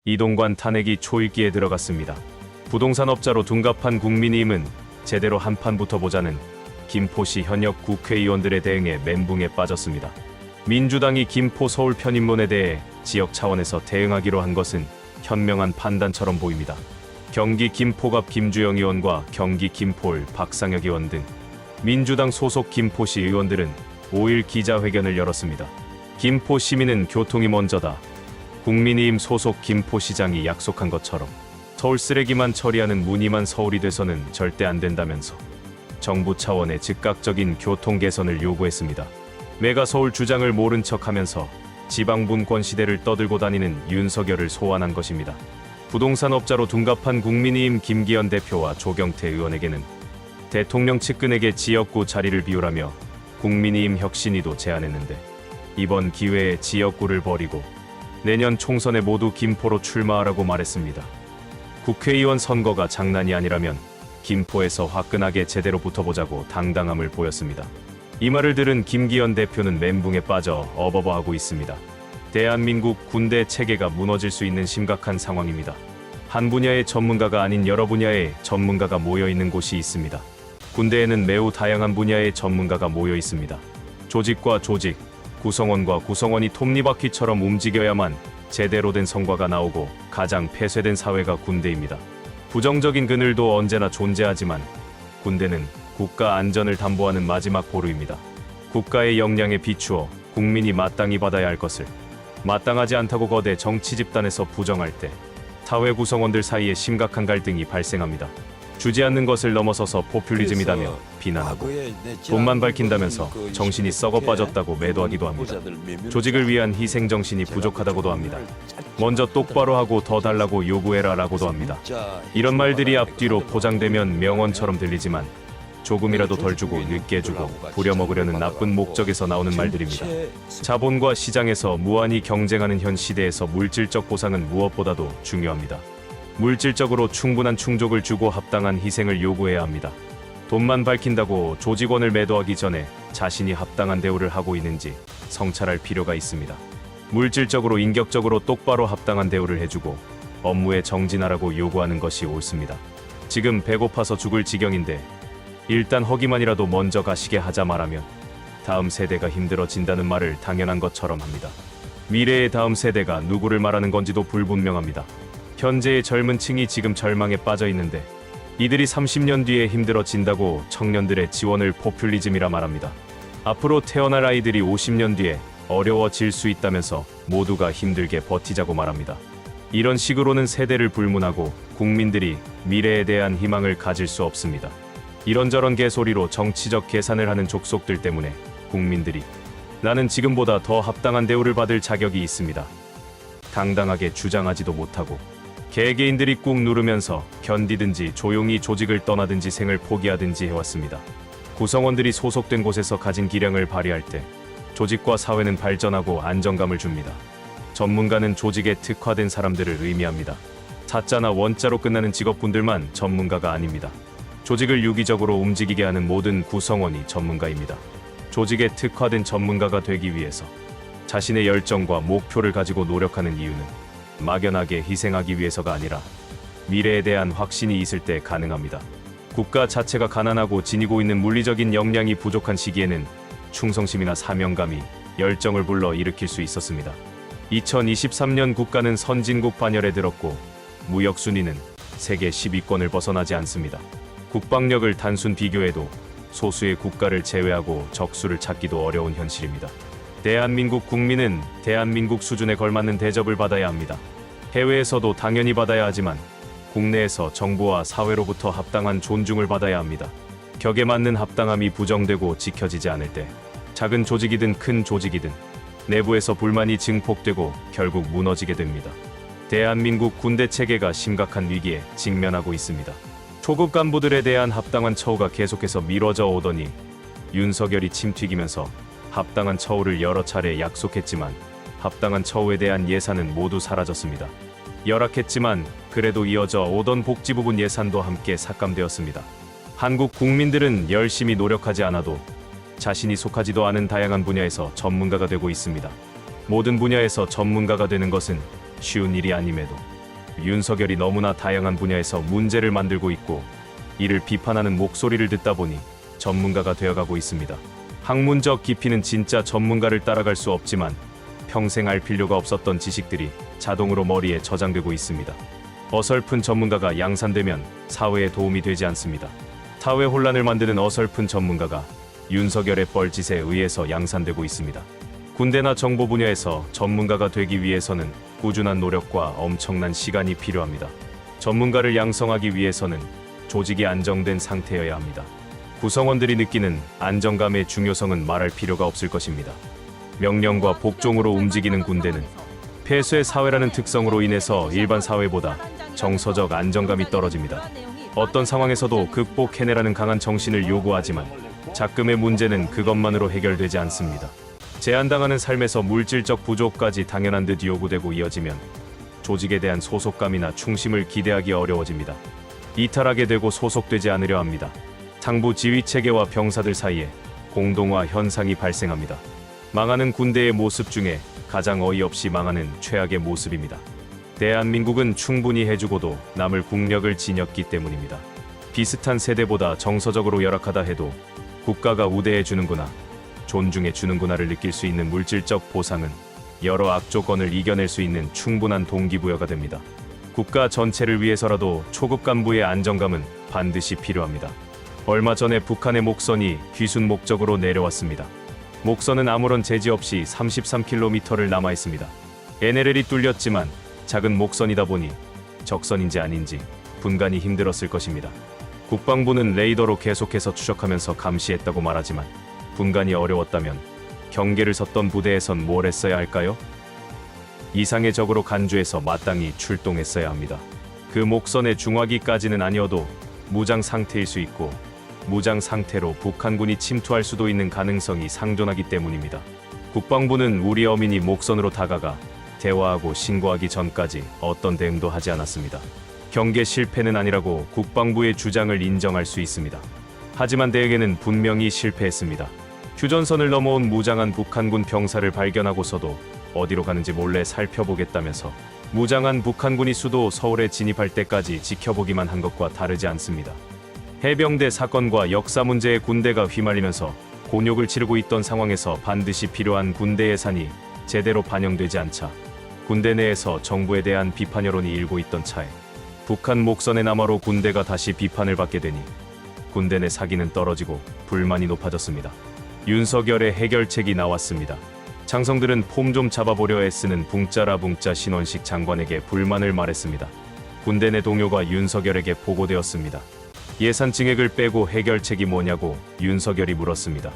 이동관 탄핵이 초읽기에 들어갔습니다. 부동산업자로 둔갑한 국민의힘은 제대로 한판 붙어보자는 김포시 현역 국회의원들의 대응에 멘붕에 빠졌습니다. 민주당이 김포 서울 편입론에 대해 지역 차원에서 대응하기로 한 것은 현명한 판단처럼 보입니다. 경기 김포갑 김주영 의원과 경기 김포을 박상혁 의원 등 민주당 소속 김포시 의원들은 5일 기자회견을 열었습니다. 김포 시민은 교통이 먼저다. 국민의힘 소속 김포시장이 약속한 것처럼 서울 쓰레기만 처리하는 무늬만 서울이 돼서는 절대 안 된다면서 정부 차원의 즉각적인 교통 개선을 요구했습니다. 메가 서울 주장을 모른 척하면서 지방분권 시대를 떠들고 다니는 윤석열을 소환한 것입니다. 부동산업자로 둔갑한 국민의힘 김기현 대표와 조경태 의원에게는 대통령 측근에게 지역구 자리를 비우라며 국민의힘 혁신위도 제안했는데 이번 기회에 지역구를 버리고 내년 총선에 모두 김포로 출마하라고 말했습니다. 국회의원 선거가 장난이 아니라면 김포에서 화끈하게 제대로 붙어보자고 당당함을 보였습니다. 이 말을 들은 김기현 대표는 멘붕에 빠져 어버버하고 있습니다. 대한민국 군대 체계가 무너질 수 있는 심각한 상황입니다. 한 분야의 전문가가 아닌 여러 분야의 전문가가 모여 있는 곳이 있습니다. 군대에는 매우 다양한 분야의 전문가가 모여 있습니다. 조직과 조직, 구성원과 구성원이 톱니바퀴처럼 움직여야만 제대로 된 성과가 나오고 가장 폐쇄된 사회가 군대입니다. 부정적인 그늘도 언제나 존재하지만 군대는 국가 안전을 담보하는 마지막 보루입니다. 국가의 역량에 비추어 국민이 마땅히 받아야 할 것을 마땅하지 않다고 거대 정치 집단에서 부정할 때 사회 구성원들 사이에 심각한 갈등이 발생합니다. 주지 않는 것을 넘어서서 포퓰리즘이다며 비난하고 돈만 밝힌다면서 정신이 썩어 빠졌다고 매도하기도 합니다. 조직을 위한 희생 정신이 부족하다고도 합니다. 먼저 똑바로 하고 더 달라고 요구해라 라고도 합니다. 이런 말들이 앞뒤로 포장되면 명언처럼 들리지만 조금이라도 덜 주고 늦게 주고 부려먹으려는 나쁜 목적에서 나오는 말들입니다. 자본과 시장에서 무한히 경쟁하는 현 시대에서 물질적 보상은 무엇보다도 중요합니다. 물질적으로 충분한 충족을 주고 합당한 희생을 요구해야 합니다. 돈만 밝힌다고 조직원을 매도하기 전에 자신이 합당한 대우를 하고 있는지 성찰할 필요가 있습니다. 물질적으로 인격적으로 똑바로 합당한 대우를 해주고 업무에 정진하라고 요구하는 것이 옳습니다. 지금 배고파서 죽을 지경인데 일단 허기만이라도 먼저 가시게 하자 말하면 다음 세대가 힘들어진다는 말을 당연한 것처럼 합니다. 미래의 다음 세대가 누구를 말하는 건지도 불분명합니다. 현재의 젊은 층이 지금 절망에 빠져 있는데 이들이 30년 뒤에 힘들어진다고 청년들의 지원을 포퓰리즘이라 말합니다. 앞으로 태어날 아이들이 50년 뒤에 어려워질 수 있다면서 모두가 힘들게 버티자고 말합니다. 이런 식으로는 세대를 불문하고 국민들이 미래에 대한 희망을 가질 수 없습니다. 이런저런 개소리로 정치적 계산을 하는 족속들 때문에 국민들이 나는 지금보다 더 합당한 대우를 받을 자격이 있습니다. 당당하게 주장하지도 못하고 개개인들이 꾹 누르면서 견디든지 조용히 조직을 떠나든지 생을 포기하든지 해왔습니다. 구성원들이 소속된 곳에서 가진 기량을 발휘할 때 조직과 사회는 발전하고 안정감을 줍니다. 전문가는 조직에 특화된 사람들을 의미합니다. 사자나 원자로 끝나는 직업군들만 전문가가 아닙니다. 조직을 유기적으로 움직이게 하는 모든 구성원이 전문가입니다. 조직에 특화된 전문가가 되기 위해서 자신의 열정과 목표를 가지고 노력하는 이유는 막연하게 희생하기 위해서가 아니라 미래에 대한 확신이 있을 때 가능합니다. 국가 자체가 가난하고 지니고 있는 물리적인 역량이 부족한 시기에는 충성심이나 사명감이 열정을 불러 일으킬 수 있었습니다. 2023년 국가는 선진국 반열에 들었고 무역 순위는 세계 10위권을 벗어나지 않습니다. 국방력을 단순 비교해도 소수의 국가를 제외하고 적수를 찾기도 어려운 현실입니다. 대한민국 국민은 대한민국 수준에 걸맞는 대접을 받아야 합니다. 해외에서도 당연히 받아야 하지만 국내에서 정부와 사회로부터 합당한 존중을 받아야 합니다. 격에 맞는 합당함이 부정되고 지켜지지 않을 때 작은 조직이든 큰 조직이든 내부에서 불만이 증폭되고 결국 무너지게 됩니다. 대한민국 군대 체계가 심각한 위기에 직면하고 있습니다. 초급 간부들에 대한 합당한 처우가 계속해서 미뤄져 오더니 윤석열이 침튀기면서 합당한 처우를 여러 차례 약속했지만 합당한 처우에 대한 예산은 모두 사라졌습니다. 열악했지만 그래도 이어져 오던 복지 부분 예산도 함께 삭감되었습니다. 한국 국민들은 열심히 노력하지 않아도 자신이 속하지도 않은 다양한 분야에서 전문가가 되고 있습니다. 모든 분야에서 전문가가 되는 것은 쉬운 일이 아님에도 윤석열이 너무나 다양한 분야에서 문제를 만들고 있고 이를 비판하는 목소리를 듣다 보니 전문가가 되어가고 있습니다. 학문적 깊이는 진짜 전문가를 따라갈 수 없지만 평생 알 필요가 없었던 지식들이 자동으로 머리에 저장되고 있습니다. 어설픈 전문가가 양산되면 사회에 도움이 되지 않습니다. 사회 혼란을 만드는 어설픈 전문가가 윤석열의 뻘짓에 의해서 양산되고 있습니다. 군대나 정보 분야에서 전문가가 되기 위해서는 꾸준한 노력과 엄청난 시간이 필요합니다. 전문가를 양성하기 위해서는 조직이 안정된 상태여야 합니다. 구성원들이 느끼는 안정감의 중요성은 말할 필요가 없을 것입니다. 명령과 복종으로 움직이는 군대는 폐쇄 사회라는 특성으로 인해서 일반 사회보다 정서적 안정감이 떨어집니다. 어떤 상황에서도 극복해내라는 강한 정신을 요구하지만 작금의 문제는 그것만으로 해결되지 않습니다. 제한당하는 삶에서 물질적 부족까지 당연한 듯 요구되고 이어지면 조직에 대한 소속감이나 충심을 기대하기 어려워집니다. 이탈하게 되고 소속되지 않으려 합니다. 상부 지휘 체계와 병사들 사이에 공동화 현상이 발생합니다. 망하는 군대의 모습 중에 가장 어이없이 망하는 최악의 모습입니다. 대한민국은 충분히 해주고도 남을 국력을 지녔기 때문입니다. 비슷한 세대보다 정서적으로 열악하다 해도 국가가 우대해 주는구나, 존중해 주는구나를 느낄 수 있는 물질적 보상은 여러 악조건을 이겨낼 수 있는 충분한 동기부여가 됩니다. 국가 전체를 위해서라도 초급 간부의 안정감은 반드시 필요합니다. 얼마 전에 북한의 목선이 귀순 목적으로 내려왔습니다. 목선은 아무런 제지 없이 33km를 남아 있습니다. NLL이 뚫렸지만 작은 목선이다 보니 적선인지 아닌지 분간이 힘들었을 것입니다. 국방부는 레이더로 계속해서 추적하면서 감시했다고 말하지만 분간이 어려웠다면 경계를 섰던 부대에선 뭘 했어야 할까요? 이상의 적으로 간주해서 마땅히 출동했어야 합니다. 그 목선의 중화기까지는 아니어도 무장 상태일 수 있고 무장 상태로 북한군이 침투할 수도 있는 가능성이 상존하기 때문입니다. 국방부는 우리 어민이 목선으로 다가가 대화하고 신고하기 전까지 어떤 대응도 하지 않았습니다. 경계 실패는 아니라고 국방부의 주장을 인정할 수 있습니다. 하지만 대응에는 분명히 실패했습니다. 휴전선을 넘어온 무장한 북한군 병사를 발견하고서도 어디로 가는지 몰래 살펴보겠다면서 무장한 북한군이 수도 서울에 진입할 때까지 지켜보기만 한 것과 다르지 않습니다. 해병대 사건과 역사 문제에 군대가 휘말리면서 곤욕을 치르고 있던 상황에서 반드시 필요한 군대 예산이 제대로 반영되지 않자 군대 내에서 정부에 대한 비판 여론이 일고 있던 차에 북한 목선의 남하로 군대가 다시 비판을 받게 되니 군대 내 사기는 떨어지고 불만이 높아졌습니다. 윤석열의 해결책이 나왔습니다. 장성들은 폼 좀 잡아보려 애쓰는 붕짜라 붕짜 신원식 장관에게 불만을 말했습니다. 군대 내 동료가 윤석열에게 보고되었습니다. 예산 증액을 빼고 해결책이 뭐냐고 윤석열이 물었습니다.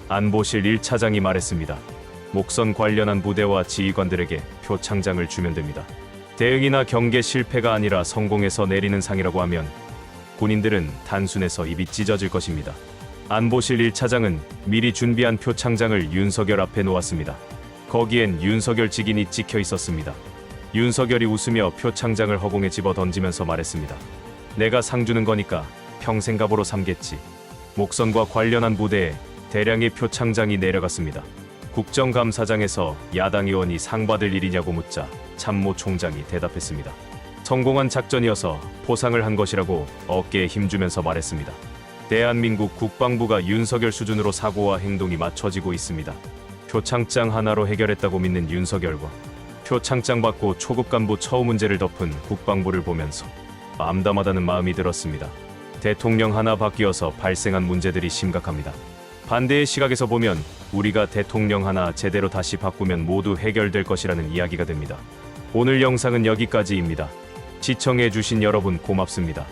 안보실 1차장이 말했습니다. 목선 관련한 부대와 지휘관들에게 표창장을 주면 됩니다. 대응이나 경계 실패가 아니라 성공해서 내리는 상이라고 하면 군인들은 단순해서 입이 찢어질 것입니다. 안보실 1차장은 미리 준비한 표창장을 윤석열 앞에 놓았습니다. 거기엔 윤석열 직인이 찍혀 있었습니다. 윤석열이 웃으며 표창장을 허공에 집어 던지면서 말했습니다. 내가 상 주는 거니까 평생 갑으로 삼겠지. 목선과 관련한 부대에 대량의 표창장이 내려갔습니다. 국정감사장에서 야당 의원이 상 받을 일이냐고 묻자 참모 총장이 대답했습니다. 성공한 작전이어서 포상을 한 것이라고 어깨에 힘주면서 말했습니다. 대한민국 국방부가 윤석열 수준으로 사고와 행동이 맞춰지고 있습니다. 표창장 하나로 해결했다고 믿는 윤석열과 표창장 받고 초급 간부 처우 문제를 덮은 국방부를 보면서 암담하다는 마음이 들었습니다. 대통령 하나 바뀌어서 발생한 문제들이 심각합니다. 반대의 시각에서 보면 우리가 대통령 하나 제대로 다시 바꾸면 모두 해결될 것이라는 이야기가 됩니다. 오늘 영상은 여기까지입니다. 시청해주신 여러분 고맙습니다.